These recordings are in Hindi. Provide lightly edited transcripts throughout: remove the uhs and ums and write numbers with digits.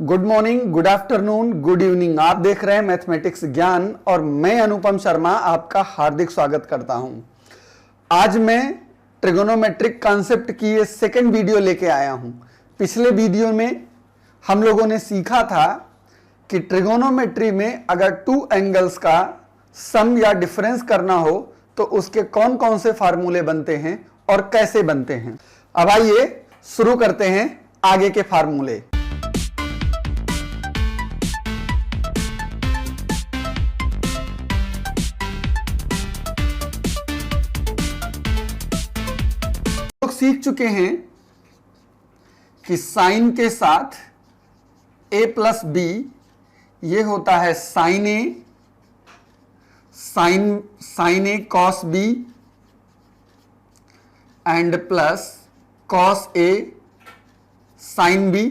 Good morning, good afternoon, good evening. आप देख रहे हैं मैथमेटिक्स ज्ञान और मैं अनुपम शर्मा आपका हार्दिक स्वागत करता हूं। आज मैं ट्रिगोनोमेट्रिक कॉन्सेप्ट की ये सेकंड वीडियो लेके आया हूं। पिछले वीडियो में हम लोगों ने सीखा था कि ट्रिगोनोमेट्री में अगर टू एंगल्स का सम या डिफरेंस करना हो तो उसके कौन कौन से फार्मूले बनते हैं और कैसे बनते हैं। अब आइए शुरू करते हैं आगे के फार्मूले। लोग सीख चुके हैं कि साइन के साथ a प्लस बी ये होता है sine a cos b and plus cos a sine b.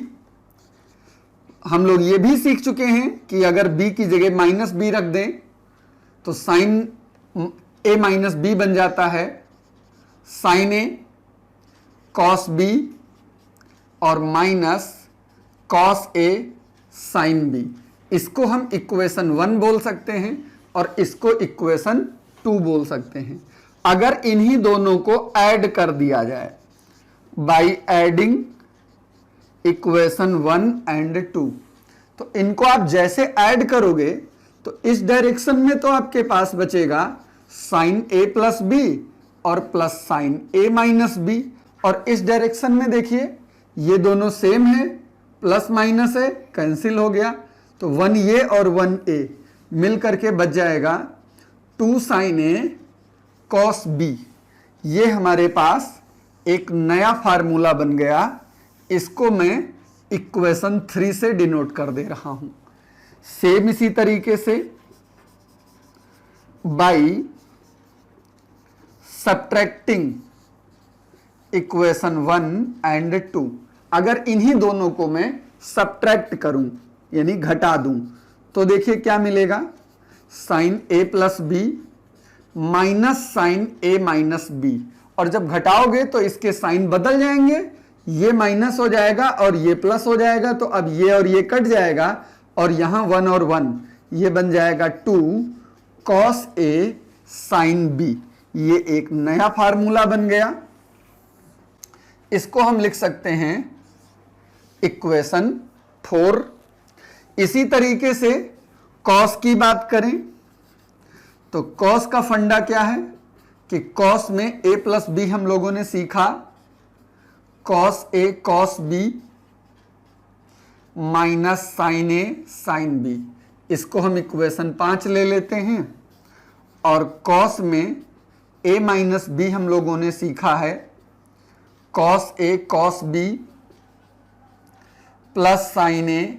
हम लोग ये भी सीख चुके हैं कि अगर b की जगह माइनस बी रख दें तो साइन ए माइनस बी बन जाता है साइन ए कॉस बी और minus cos a sine B. इसको हम इक्वेशन 1 बोल सकते हैं और इसको इक्वेशन 2 बोल सकते हैं। अगर इन्हीं दोनों को ऐड कर दिया जाए बाय एडिंग इक्वेशन 1 एंड 2, तो इनको आप जैसे ऐड करोगे तो इस डायरेक्शन में तो आपके पास बचेगा साइन ए प्लस बी और प्लस साइन ए माइनस बी, और इस डायरेक्शन में देखिए ये दोनों सेम है, प्लस माइनस है, कैंसिल हो गया, तो 1 ए और 1 ए मिल करके बच जाएगा 2 साइन ए कॉस बी। ये हमारे पास एक नया फार्मूला बन गया। इसको मैं इक्वेशन 3 से डिनोट कर दे रहा हूं। सेम इसी तरीके से बाई सब्ट्रैक्टिंग इक्वेशन 1 एंड 2, अगर इन्हीं दोनों को मैं सब्ट्रैक्ट करूं यानी घटा दूं तो देखिए क्या मिलेगा, साइन ए प्लस बी माइनस साइन ए माइनस बी, और जब घटाओगे तो इसके साइन बदल जाएंगे, ये माइनस हो जाएगा और ये प्लस हो जाएगा, तो अब ये और ये कट जाएगा और यहां 1 और 1 ये बन जाएगा 2 कॉस ए साइन बी। ये एक नया फार्मूला बन गया। इसको हम लिख सकते हैं इक्वेशन 4। इसी तरीके से कॉस की बात करें तो कॉस का फंडा क्या है कि कॉस में a प्लस बी हम लोगों ने सीखा, cos A cos B minus sine a sine B. इसको हम इक्वेशन 5 ले लेते हैं, और कॉस में a माइनस बी हम लोगों ने सीखा है cos A cos B plus sign a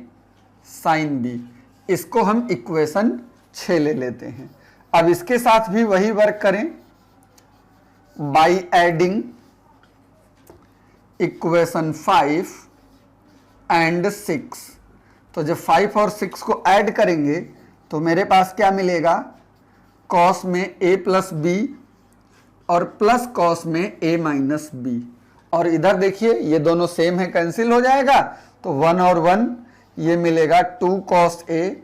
sine B. इसको हम इक्वेशन 6 ले लेते हैं। अब इसके साथ भी वही वर्क करें बाय एडिंग इक्वेशन 5 एंड 6। तो जब 5 और 6 को ऐड करेंगे तो मेरे पास क्या मिलेगा, कॉस में a प्लस बी और प्लस कॉस में a माइनस बी, और इधर देखिए ये दोनों सेम है, कैंसिल हो जाएगा, तो 1 और 1 ये मिलेगा 2 कॉस ए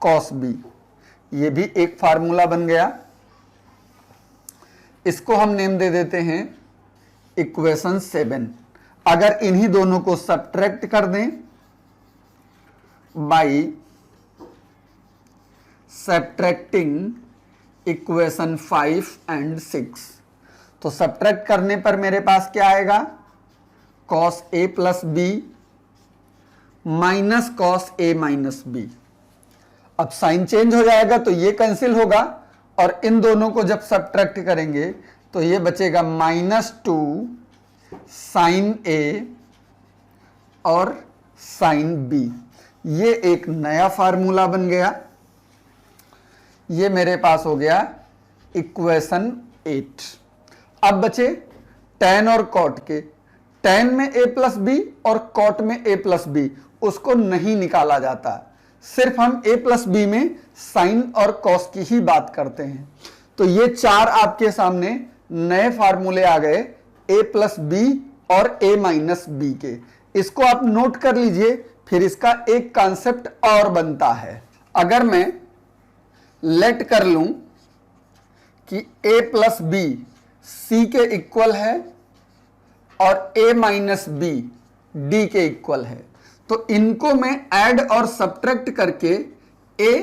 कॉस बी। ये भी एक फार्मूला बन गया। इसको हम नेम दे देते हैं इक्वेशन 7। अगर इन्हीं दोनों को सब्ट्रैक्ट कर दें बाय सब्ट्रैक्टिंग इक्वेशन 5 एंड 6, तो सब्ट्रैक्ट करने पर मेरे पास क्या आएगा, cos A plus B minus cos A minus B. अब साइन चेंज हो जाएगा तो ये कैंसिल होगा, और इन दोनों को जब सब्ट्रैक्ट करेंगे तो ये बचेगा -2 साइन ए और साइन बी। ये एक नया फार्मूला बन गया। ये मेरे पास हो गया इक्वेशन 8। अब बचे tan और cot के। tan में a प्लस बी और cot में a प्लस बी, उसको नहीं निकाला जाता, सिर्फ हम a प्लस बी में साइन और cos की ही बात करते हैं। तो ये 4 आपके सामने नए फार्मूले आ गए a प्लस बी और a माइनस बी के। इसको आप नोट कर लीजिए, फिर इसका एक कॉन्सेप्ट और बनता है। अगर मैं लेट कर लूं कि a प्लस बी सी के इक्वल है और a माइनस बी डी के इक्वल है, तो इनको मैं ऐड और सब्ट्रैक्ट करके a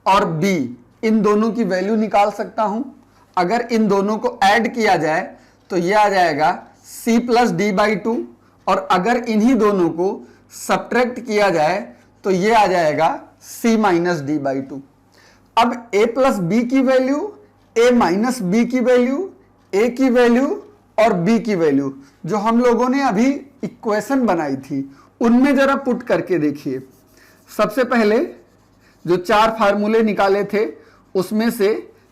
और b इन दोनों की वैल्यू निकाल सकता हूं। अगर इन दोनों को ऐड किया जाए तो यह आ जाएगा c plus D by two, और अगर इन्हीं दोनों को सब्ट्रैक्ट किया जाए तो यह आ जाएगा c minus D by to. अब a प्लस बी की वैल्यू, a माइनस बी की वैल्यू, a की वैल्यू और b की वैल्यू जो हम लोगों ने अभी इक्वेशन बनाई थी उनमें जरा पुट करके देखिए। सबसे पहले जो 4 फार्मूले निकाले थे उसमें से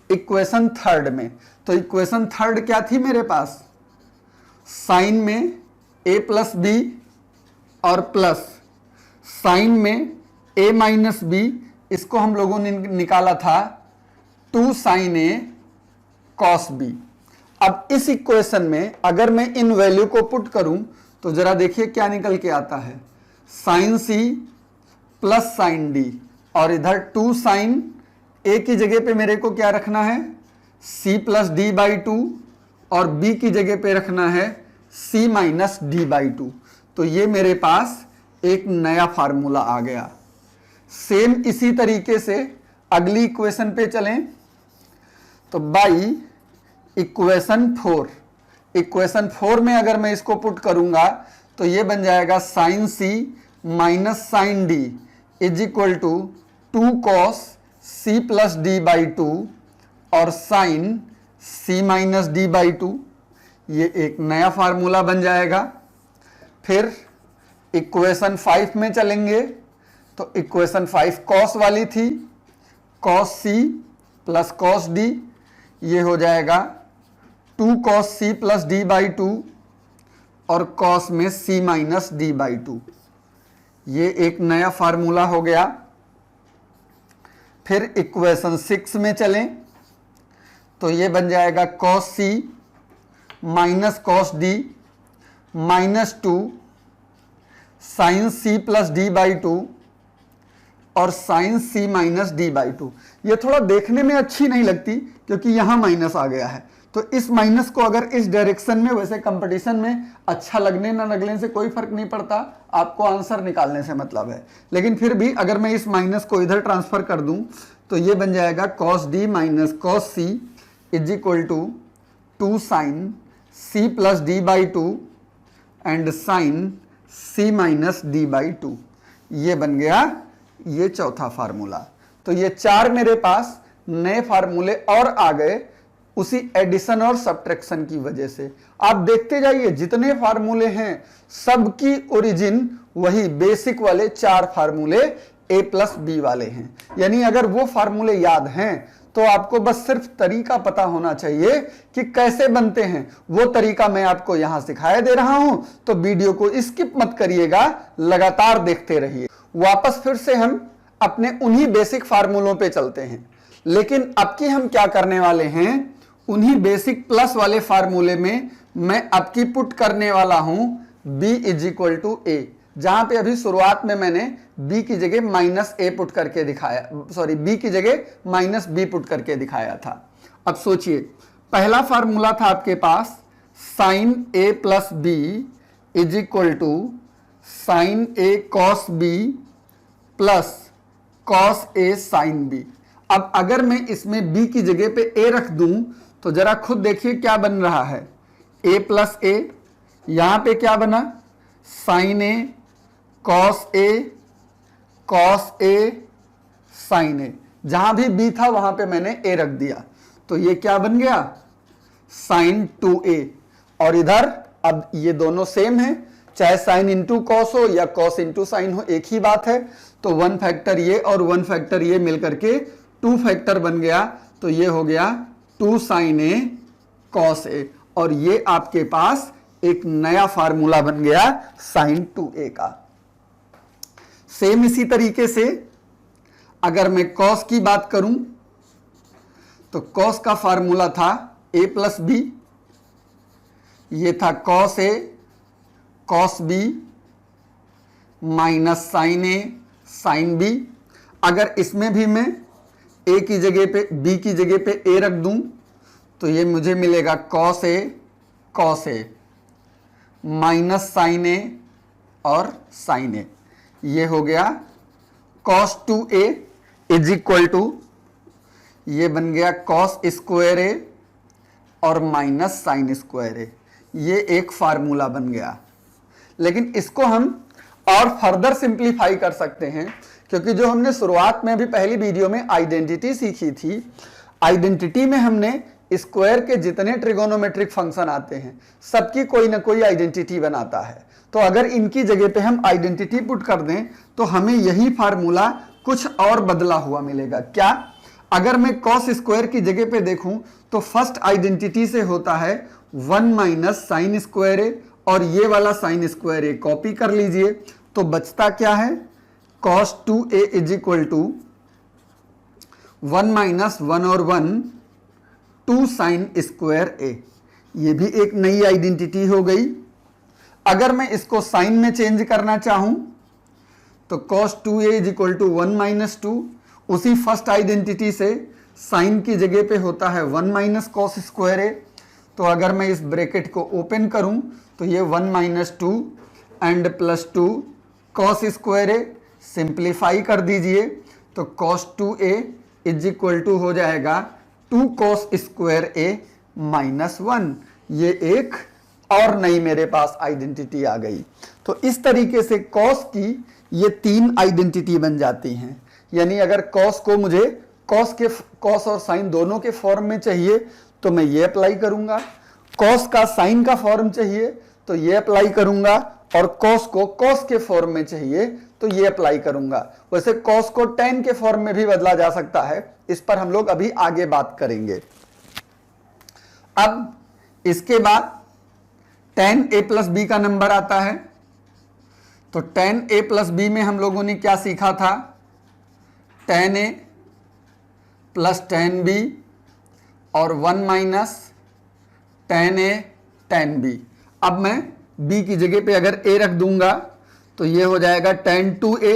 इक्वेशन थर्ड में, तो इक्वेशन थर्ड क्या थी मेरे पास, साइन में a प्लस बी और प्लस साइन में a माइनस बी, इसको हम लोगों ने निकाला था 2 साइन a कॉस b। अब इस इक्वेशन में अगर मैं इन वैल्यू को पुट करूं तो जरा देखिए क्या निकल के आता है, sine c plus sine d, और इधर 2 साइन a की जगह पे मेरे को क्या रखना है, c plus D by two, और b की जगह पे रखना है c minus D by to. तो ये मेरे पास एक नया फार्मूला आ गया। सेम इसी तरीके से अगली इक्वेशन पे चलें तो बाई इक्वेशन 4, इक्वेशन 4 में अगर मैं इसको पुट करूंगा तो ये बन जाएगा sine c minus sine d is equal to 2 cos c plus D by two और sine c minus D by two. ये एक नया फार्मूला बन जाएगा। फिर इक्वेशन 5 में चलेंगे तो इक्वेशन 5 कॉस वाली थी, cos c plus cos d, ये हो जाएगा 2 cos c plus D by two और कॉस में c minus D by two. ये एक नया फार्मूला हो गया। फिर इक्वेशन 6 में चलें तो ये बन जाएगा cos c minus cos d minus 2 sine c plus D by two और sine c minus D by two. ये थोड़ा देखने में अच्छी नहीं लगती क्योंकि यहां माइनस आ गया है, तो इस माइनस को अगर इस डायरेक्शन में, वैसे कंपटीशन में अच्छा लगने ना लगने से कोई फर्क नहीं पड़ता, आपको आंसर निकालने से मतलब है। लेकिन फिर भी अगर मैं इस माइनस को इधर ट्रांसफर कर दूं तो ये बन जाएगा cos d minus cos c is equal to 2 sine c plus D by two and sine c minus D by two. ये बन गया ये चौथा फार्मूला। तो ये 4 मेरे पास नए फार्मूले और आ गए उसी एडिशन और सब्ट्रैक्शन की वजह से। आप देखते जाइए जितने फार्मूले हैं सबकी ओरिजिन वही बेसिक वाले 4 फार्मूले a प्लस बी वाले हैं। यानी अगर वो फार्मूले याद हैं तो आपको बस सिर्फ तरीका पता होना चाहिए कि कैसे बनते हैं। वो तरीका मैं आपको यहां सिखाया दे रहा हूं, तो वीडियो को स्किप मत करिएगा, लगातार देखते रहिए। वापस फिर से हम अपने उन्हीं बेसिक फार्मूलों पे चलते हैं, लेकिन अब की हम क्या करने वाले हैं, उन्हीं बेसिक प्लस वाले फार्मूले में मैं अब की पुट करने वाला हूं b इज इक्वल टू ए, जहां पे अभी शुरुआत में मैंने b की जगह माइनस ए पुट करके दिखाया, सॉरी b की जगह माइनस बी पुट करके दिखाया था। अब सोचिए, पहला फार्मूला था आपके पास sine a plus B is equal to sine a cos b plus cos a sine b। अब अगर मैं इसमें b की जगह पे a रख दूं तो जरा खुद देखिए क्या बन रहा है, a प्लस a, यहां पे क्या बना, sine a cos a sine a, जहां भी b था वहां पे मैंने a रख दिया, तो ये क्या बन गया, साइन 2a। और इधर अब ये दोनों सेम है, चाहे साइन इंटू कॉस हो या कॉस इंटू साइन हो, एक ही बात है। तो 1 फैक्टर ये और 1 फैक्टर ये मिलकर के 2 फैक्टर बन गया, तो ये हो गया 2 साइन a कॉस a, और ये आपके पास एक नया फार्मूला बन गया साइन 2a का। सेम इसी तरीके से अगर मैं कॉस की बात करूं तो कॉस का फार्मूला था a प्लस बी, ये था cos a cos b minus sine a sine b. अगर इसमें भी मैं ए की जगह पे बी की जगह पे ए रख दूं तो ये मुझे मिलेगा कॉस ए माइनस साइन ए और साइन ए। ये हो गया cos 2a is equal to, ये बन गया कॉस स्क्वायर ए और माइनस साइन स्क्वायर ए। ये एक फार्मूला बन गया। लेकिन इसको हम और फर्दर सिंप्लीफाई कर सकते हैं, क्योंकि जो हमने शुरुआत में भी पहली वीडियो में आइडेंटिटी सीखी थी, आइडेंटिटी में हमने स्क्वायर के जितने ट्रिगोनोमेट्रिक फंक्शन आते हैं सबकी कोई ना कोई आइडेंटिटी बनाता है। तो अगर इनकी जगह पे हम आइडेंटिटी पुट कर दें तो हमें यही फार्मूला कुछ और बदला हुआ मिलेगा। क्या? अगर मैं कॉस स्क्वायर की जगह पे देखूं तो फर्स्ट आइडेंटिटी से होता है 1 माइनस साइन स्क्वायर ए, और ये वाला साइन स्क्वायर ए कॉपी कर लीजिए तो बचता क्या है, cos 2a is equal to 1 minus 1 और 1 2 साइन स्क्वायर ए। ये भी एक नई आइडेंटिटी हो गई। अगर मैं इसको साइन में चेंज करना चाहूं तो cos 2a is equal to 1 minus 2, उसी फर्स्ट आइडेंटिटी से साइन की जगह पे होता है 1 माइनस कॉस स्क्वायर ए। तो अगर मैं इस ब्रैकेट को ओपन करूं तो ये 1 minus 2 and plus 2 cos square A. Simplify कर दीजिए तो cos 2a is equal to हो जाएगा 2 कॉस स्क्वायर ए माइनस 1। ये एक और नई मेरे पास आइडेंटिटी आ गई। तो इस तरीके से कॉस की ये 3 आइडेंटिटी बन जाती हैं। यानी अगर कॉस को मुझे कॉस और साइन दोनों के फॉर्म में चाहिए तो मैं ये अप्लाई करूंगा, कॉस का साइन का फॉर्म चाहिए तो ये अप्लाई करूंगा, और कॉस को कॉस के फॉर्म में चाहिए तो ये अप्लाई करूंगा। वैसे कॉस को tan के फॉर्म में भी बदला जा सकता है, इस पर हम लोग अभी आगे बात करेंगे। अब इसके बाद tan a प्लस बी का नंबर आता है। तो tan a प्लस बी में हम लोगों ने क्या सीखा था, tan a plus tan b और 1 minus tan a tan b। अब मैं b की जगह पे अगर a रख दूंगा तो ये हो जाएगा tan 2a,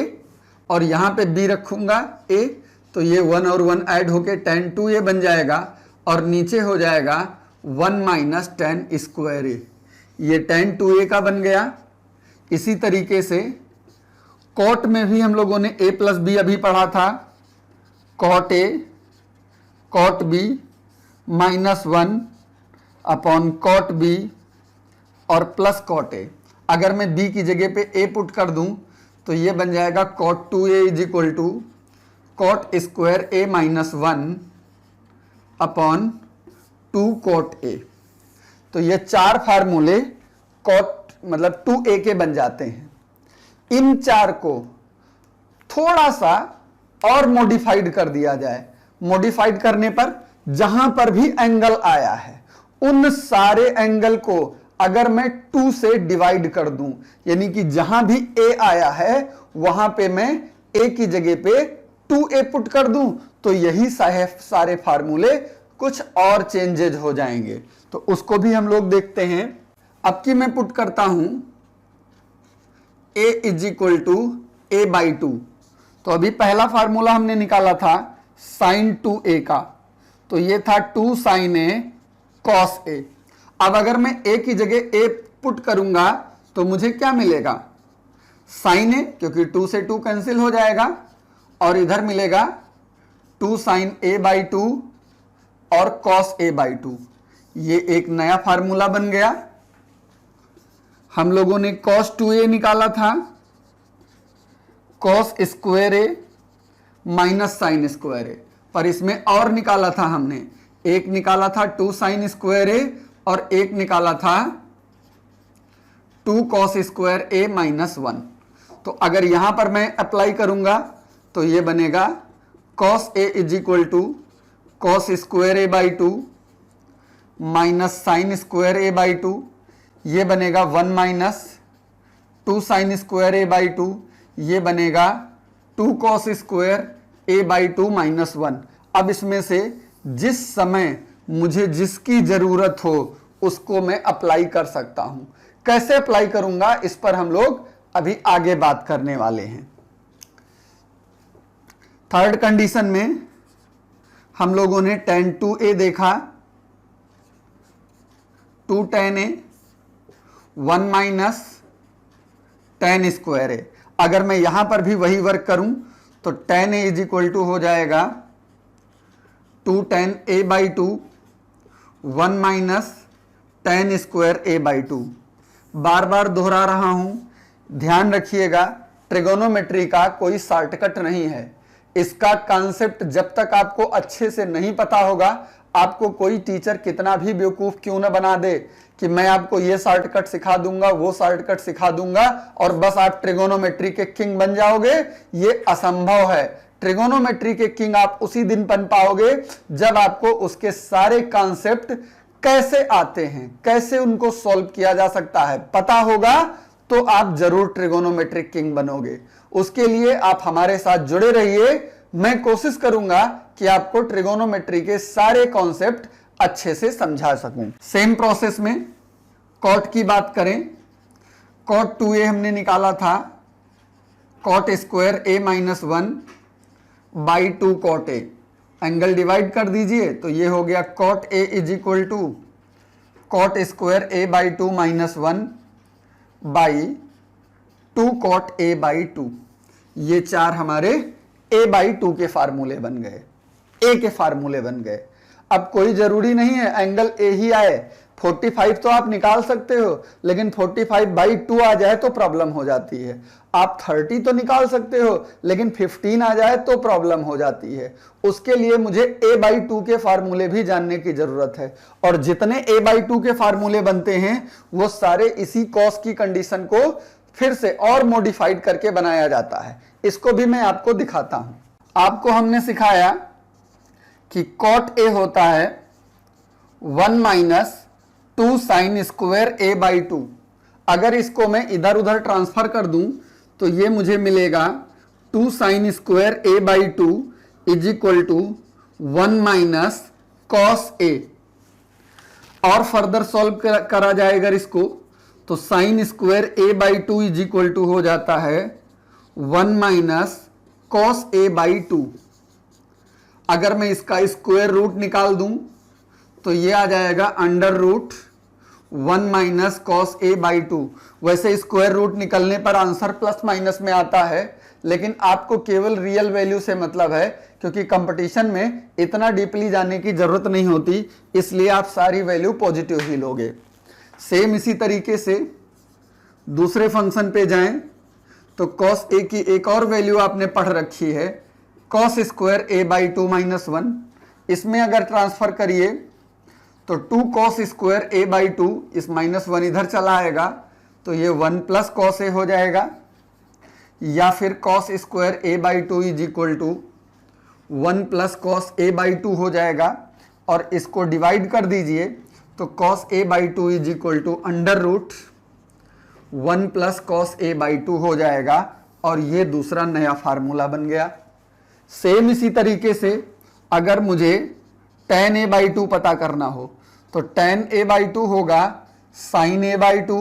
और यहां पे b रखूंगा a तो ये 1 और 1 ऐड होके tan 2a बन जाएगा, और नीचे हो जाएगा 1 माइनस tan स्क्वायर ए। ये tan 2a का बन गया। इसी तरीके से कॉट में भी हम लोगों ने a प्लस बी अभी पढ़ा था, cot a cot b minus 1 upon cot b और प्लस कॉट a। अगर मैं b की जगह पे a पुट कर दूं तो ये बन जाएगा cot 2a is equal to cot square a minus 1 upon 2 cot a। तो ये 4 फार्मूले कॉट मतलब 2a के बन जाते हैं। इन 4 को थोड़ा सा और मॉडिफाइड कर दिया जाए। मॉडिफाइड करने पर जहां पर भी एंगल आया है उन सारे एंगल को अगर मैं 2 से डिवाइड कर दूं, यानी कि जहां भी a आया है वहां पे मैं a की जगह पे 2a पुट कर दूं तो यही सारे फार्मूले कुछ और चेंजेज हो जाएंगे। तो उसको भी हम लोग देखते हैं। अब की मैं पुट करता हूं a is equal to a by 2। तो अभी पहला फार्मूला हमने निकाला था साइन 2a का, तो ये था 2 साइन a कॉस a। अब अगर मैं a की जगह a पुट करूंगा तो मुझे क्या मिलेगा, साइन a, क्योंकि 2 से 2 कैंसिल हो जाएगा, और इधर मिलेगा 2 साइन a बाई 2 और कॉस a बाई 2। ये एक नया फार्मूला बन गया। हम लोगों ने cos 2a निकाला था, cos square a minus sine square a, पर इसमें और निकाला था हमने, एक निकाला था 2 साइन स्क्वायर a और एक निकाला था 2 cos स्क्वायर a माइनस 1। तो अगर यहां पर मैं अप्लाई करूंगा तो ये बनेगा cos a is equal to cos square a by 2 minus sine square a by 2। ये बनेगा 1 minus 2 sine square a by 2। ये बनेगा 2 cos square a by 2 minus 1। अब इसमें से जिस समय मुझे जिसकी जरूरत हो उसको मैं अप्लाई कर सकता हूं। कैसे अप्लाई करूंगा इस पर हम लोग अभी आगे बात करने वाले हैं। थर्ड कंडीशन में हम लोगों ने tan 2a देखा, 2 tan a 1 minus tan square a। अगर मैं यहां पर भी वही वर्क करूं तो tan a is equal to हो जाएगा 2 tan a by 2 1 minus tan square a by 2। बार बार दोहरा रहा हूं, ध्यान रखिएगा, ट्रिगोनोमेट्री का कोई शॉर्टकट नहीं है। इसका कॉन्सेप्ट जब तक आपको अच्छे से नहीं पता होगा, आपको कोई टीचर कितना भी बेवकूफ क्यों ना बना दे कि मैं आपको ये शॉर्टकट सिखा दूंगा, वो शॉर्टकट सिखा दूंगा और बस आप ट्रिगोनोमेट्री के किंग बन जाओगे, ये असंभव है। ट्रिगोनोमेट्री के किंग आप उसी दिन बन पाओगे जब आपको उसके सारे कॉन्सेप्ट कैसे आते हैं, कैसे उनको सॉल्व किया जा सकता है पता होगा, तो आप जरूर ट्रिगोनोमेट्रिक किंग बनोगे। उसके लिए आप हमारे साथ जुड़े रहिए। मैं कोशिश करूंगा कि आपको ट्रिगोनोमेट्री के सारे कॉन्सेप्ट अच्छे से समझा सकूं। सेम प्रोसेस में कॉट की बात करें, कॉट 2a हमने निकाला था, cot square a minus 1 by 2 cot a। Angle divide कर दीजिए तो ये हो गया cot a is equal to cot square a by 2 minus 1 by 2 cot a by 2। ये चार हमारे a बाई 2 के फार्मूले बन गए, a के फार्मूले बन गए। अब कोई जरूरी नहीं है एंगल a ही आए, 45 तो आप निकाल सकते हो, लेकिन 45 बाई 2 आ जाए तो प्रॉब्लम हो जाती है। आप 30 तो निकाल सकते हो, लेकिन 15 आ जाए तो प्रॉब्लम हो जाती है। उसके लिए मुझे a बाई 2 के फार्मूले भी जानने की जरूरत है, और जितने a बाई 2 के फार्मूले बनते हैं वो सारे इसी कॉस की कंडीशन को फिर से और मॉडिफाइड करके बनाया जाता है। इसको भी मैं आपको दिखाता हूं। आपको हमने सिखाया कि कॉट a होता है 1 minus 2 sine square a by 2। अगर इसको मैं इधर उधर ट्रांसफर कर दूं तो ये मुझे मिलेगा 2 sine square a by 2 is equal to 1 minus cos a। और फर्दर सॉल्व करा जाए अगर इसको, तो sine square a by 2 is equal to हो जाता है 1 माइनस कॉस a बाई 2। अगर मैं इसका स्क्वायर रूट निकाल दूं तो ये आ जाएगा under root 1 minus cos a by 2। वैसे स्क्वायर रूट निकलने पर आंसर प्लस माइनस में आता है, लेकिन आपको केवल रियल वैल्यू से मतलब है, क्योंकि कंपटीशन में इतना डीपली जाने की जरूरत नहीं होती, इसलिए आप सारी वैल्यू पॉजिटिव ही लोगे। सेम इसी तरीके से दूसरे फंक्शन पे जाएं तो कॉस a की एक और वैल्यू आपने पढ़ रखी है, cos square a by 2 minus 1। इसमें अगर ट्रांसफर करिए तो 2 कॉस स्क्वायर a बाई 2, इस माइनस 1 इधर चला आएगा तो ये 1 प्लस कॉस a हो जाएगा, या फिर cos square a by 2 is equal to 1 plus cos a by 2 हो जाएगा। और इसको डिवाइड कर दीजिए तो cos a by 2 is equal to under root 1 plus cos a by 2 हो जाएगा, और ये दूसरा नया फार्मूला बन गया। सेम इसी तरीके से अगर मुझे tan a बाई 2 पता करना हो तो tan a बाई 2 होगा sine a by 2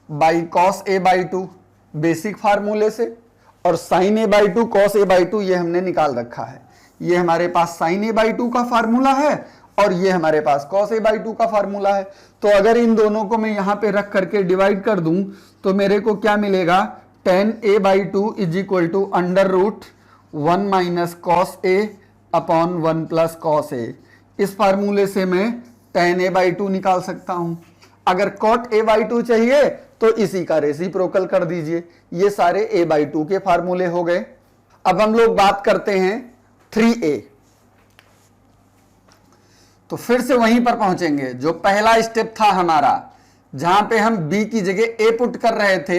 by cos a by 2, basic फार्मूले से। और sine a by 2 cos a by 2 ये हमने निकाल रखा है। ये हमारे पास साइन a बाई 2 का फार्मूला है और ये हमारे पास कॉस a बाई 2 का फार्मूला है। तो अगर इन दोनों को मैं यहां पे रख करके डिवाइड कर दूं तो मेरे को क्या मिलेगा, tan a by 2 is equal to under root 1 minus cos a upon 1 plus cos a। इस फार्मूले से मैं tan a बाई 2 निकाल सकता हूं। अगर cot a बाई 2 चाहिए तो इसी का रेसिप्रोकल कर दीजिए। ये सारे a बाई 2 के फार्मूले हो गए। अब हम लोग बात करते हैं 3a। तो फिर से वहीं पर पहुंचेंगे जो पहला स्टेप था हमारा, जहां पे हम b की जगह a पुट कर रहे थे।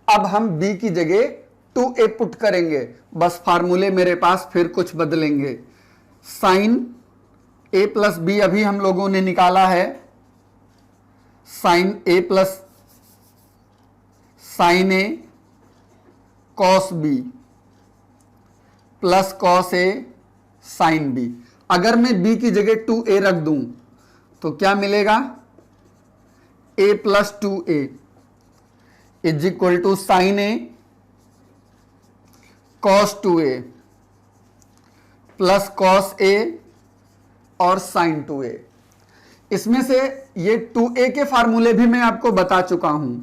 अब हम b की जगह 2a पुट करेंगे, बस फार्मूले मेरे पास फिर कुछ बदलेंगे। साइन a प्लस बी अभी हम लोगों ने निकाला है, sine a plus sine a cos b plus cos a sine b। अगर मैं b की जगह 2a रख दूं तो क्या मिलेगा, a plus 2a is equal to sine a cos 2a plus cos a और sin 2a। इसमें से ये 2a के फार्मूले भी मैं आपको बता चुका हूं।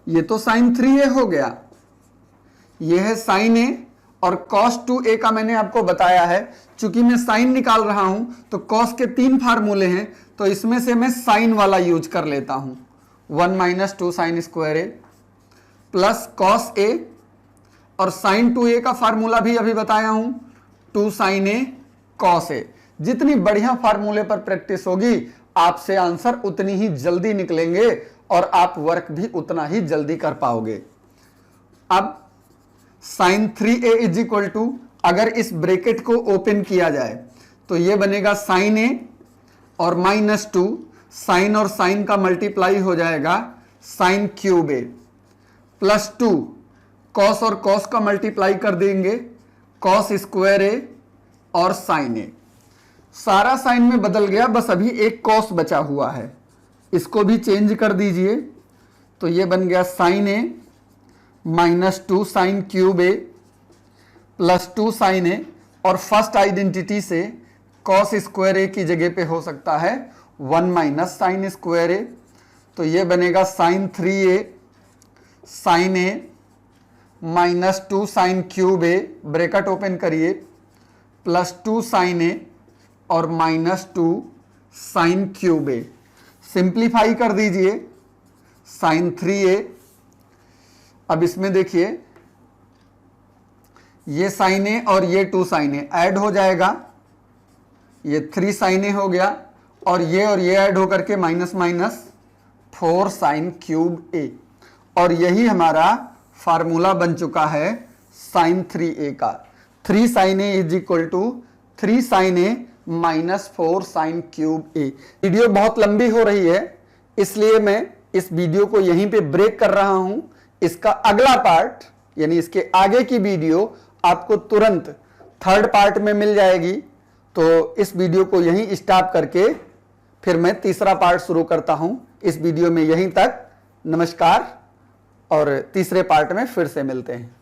ये तो sin 3a हो गया, ये है sin a, और cos 2a का मैंने आपको बताया है। चूंकि मैं sin निकाल रहा हूं तो cos के 3 फार्मूले हैं, तो इसमें से मैं sin वाला यूज कर लेता हूं। 1 minus 2 sine square A plus cos a, और sin 2a का फार्मूला भी अभी बताया हूं, 2 sin a cos a। जितनी बढ़िया फार्मूले पर प्रैक्टिस होगी, आपसे आंसर उतनी ही जल्दी निकलेंगे और आप वर्क भी उतना ही जल्दी कर पाओगे। अब sin 3a is equal to, अगर इस ब्रैकेट को ओपन किया जाए तो यह बनेगा sin a और माइनस 2, साइन और साइन का मल्टीप्लाई हो जाएगा sin cube a, plus 2 cos और cos का मल्टीप्लाई कर देंगे cos स्क्वायर a और sin a। सारा साइन में बदल गया, बस अभी एक cos बचा हुआ है, इसको भी चेंज कर दीजिए। तो ये बन गया sin a minus 2 sine cube a plus 2 sine a, और फर्स्ट आइडेंटिटी से cos स्क्वायर a की जगह पे हो सकता है 1 माइनस साइन स्क्वायर a। तो ये बनेगा sin 3a sine a minus 2 sine cube a, bracket open करिए, प्लस 2 साइन a और minus 2 sine cube a। Simplify कर दीजिए, sin 3a। अब इसमें देखिए, ये sin a और ये 2 sin a ऐड हो जाएगा, ये 3 sin a हो गया, और ये ऐड होकर के minus minus 4 sine cube a। और यही हमारा फार्मूला बन चुका है sin 3a का। 3 sin a is equal to 3 sin a minus 4 sine cube a। Video बहुत लंबी हो रही है, इसलिए मैं इस वीडियो को यहीं पे ब्रेक कर रहा हूं। इसका अगला पार्ट, यानी इसके आगे की वीडियो आपको तुरंत थर्ड पार्ट में मिल जाएगी। तो इस वीडियो को यहीं स्टॉप करके फिर मैं तीसरा पार्ट शुरू करता हूं। इस वीडियो में यहीं तक, नमस्कार, और तीसरे पार्ट में फिर से मिलते हैं।